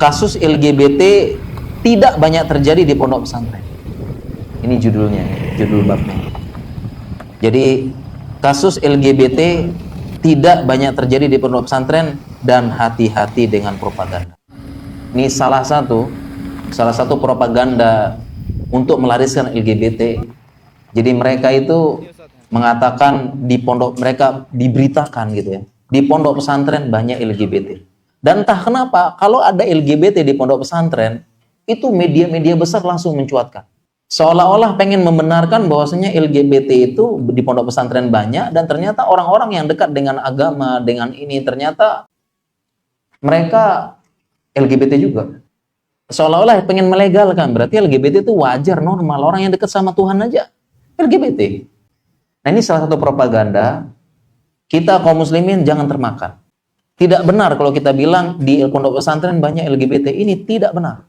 kasus LGBT tidak banyak terjadi di pondok pesantren. Ini judulnya, judul babnya. Jadi kasus LGBT tidak banyak terjadi di pondok pesantren dan hati-hati dengan propaganda. Ini salah satu propaganda untuk melariskan LGBT. Jadi mereka itu mengatakan di pondok, mereka diberitakan gitu ya, di pondok pesantren banyak LGBT. Dan entah kenapa kalau ada LGBT di pondok pesantren, itu media-media besar langsung mencuatkan. Seolah-olah pengen membenarkan bahwasanya LGBT itu di pondok pesantren banyak, dan ternyata orang-orang yang dekat dengan agama, dengan ini, ternyata mereka LGBT juga. Seolah-olah pengen melegalkan, berarti LGBT itu wajar, normal. Orang yang dekat sama Tuhan aja LGBT. Nah, ini salah satu propaganda. Kita kaum muslimin jangan termakan. Tidak benar kalau kita bilang di pondok pesantren banyak LGBT. Ini tidak benar.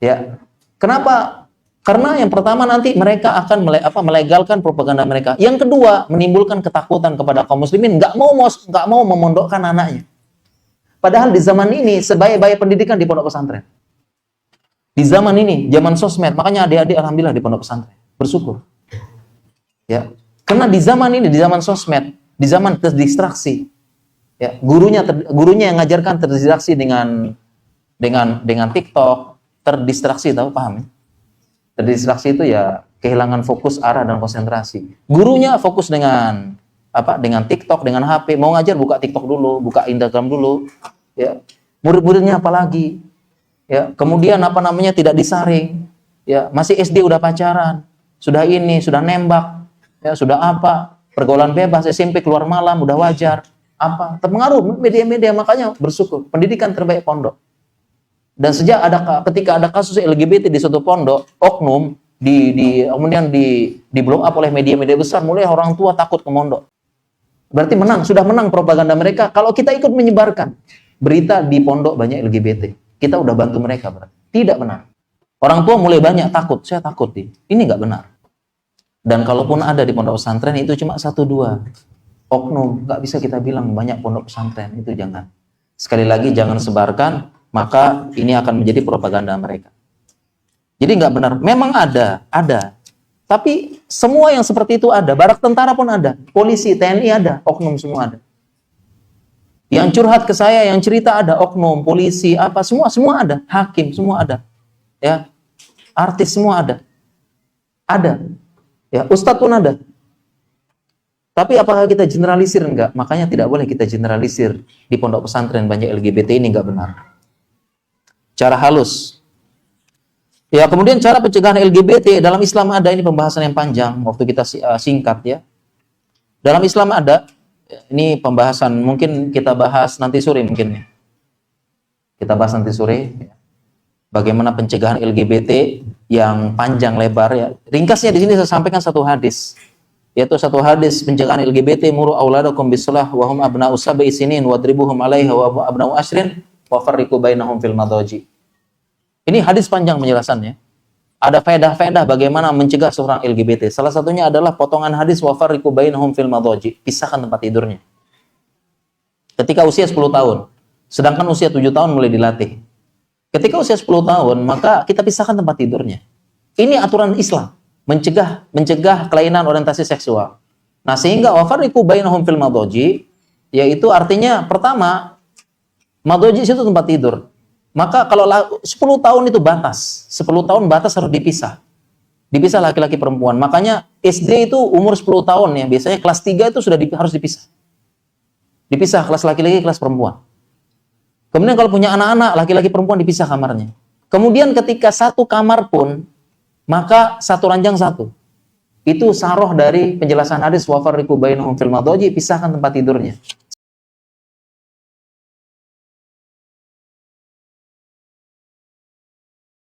Ya. Kenapa? Karena yang pertama nanti mereka akan melegalkan propaganda mereka. Yang kedua, menimbulkan ketakutan kepada kaum muslimin, nggak mau memondokkan anaknya. Padahal di zaman ini sebaik-baik pendidikan di pondok pesantren. Di zaman ini, zaman sosmed, makanya adik-adik alhamdulillah di pondok pesantren. Bersyukur. Ya. Karena di zaman ini, di zaman sosmed, di zaman terdistraksi, ya, gurunya yang ngajarkan terdistraksi dengan TikTok, terdistraksi, tahu paham ya? Terdistraksi itu ya kehilangan fokus, arah, dan konsentrasi. Gurunya fokus dengan dengan TikTok, dengan HP, mau ngajar buka TikTok dulu, buka Instagram dulu, ya. Murid-muridnya apalagi, ya. Kemudian tidak disaring, ya. Masih SD udah pacaran, sudah nembak, ya, sudah pergaulan bebas, SMP keluar malam udah wajar, terpengaruh media-media. Makanya bersyukur pendidikan terbaik pondok. Dan ketika ada kasus LGBT di suatu pondok, oknum kemudian di blow up oleh media-media besar, mulai orang tua takut ke pondok. Berarti sudah menang propaganda mereka. Kalau kita ikut menyebarkan berita di pondok banyak LGBT, kita udah bantu mereka, berarti tidak benar. Orang tua mulai banyak takut, saya takut ini nggak benar. Dan kalaupun ada di pondok pesantren itu cuma 1-2 oknum, nggak bisa kita bilang banyak pondok pesantren, itu jangan. Sekali lagi jangan sebarkan, maka ini akan menjadi propaganda mereka. Jadi nggak benar. Memang ada. Tapi semua yang seperti itu ada. Barak tentara pun ada, polisi, TNI ada, oknum semua ada. Yang curhat ke saya, yang cerita ada, oknum, polisi, semua ada, hakim semua ada, ya, artis semua ada, ya, ustadz pun ada. Tapi apakah kita generalisir? Enggak. Makanya tidak boleh kita generalisir di pondok pesantren banyak LGBT, ini enggak benar. Cara halus. Ya, kemudian cara pencegahan LGBT dalam Islam ada, ini pembahasan yang panjang, waktu kita singkat ya. Dalam Islam ada, ini pembahasan mungkin kita bahas nanti sore mungkin. Kita bahas nanti sore ya. Bagaimana pencegahan LGBT yang panjang lebar ya. Ringkasnya di sini saya sampaikan satu hadis. Yaitu satu hadis pencegahan LGBT, muru auladakum bisalah wa hum abna'u sab'i sinin wadribuhum 'alaiha wa abna'u ashrin wa farriqu bainahum fil madaji. Ini hadis panjang penjelasannya. Ada faedah-faedah bagaimana mencegah seorang LGBT. Salah satunya adalah potongan hadis wa farriqu bainahum fil madaji, pisahkan tempat tidurnya. Ketika usia 10 tahun, sedangkan usia 7 tahun mulai dilatih. Ketika usia 10 tahun, maka kita pisahkan tempat tidurnya. Ini aturan Islam. Mencegah kelainan orientasi seksual. Nah, sehingga wafarriqu bainahum fil madaji, yaitu artinya pertama, madaji itu tempat tidur. Maka kalau 10 tahun itu batas. 10 tahun batas harus dipisah. Dipisah laki-laki perempuan. Makanya SD itu umur 10 tahun ya, biasanya kelas 3 itu sudah harus dipisah. Dipisah kelas laki-laki, kelas perempuan. Kemudian kalau punya anak-anak, laki-laki perempuan dipisah kamarnya. Kemudian ketika satu kamar pun, maka satu ranjang satu. Itu saroh dari penjelasan hadis wa farriqu bainahum fil madaji, pisahkan tempat tidurnya.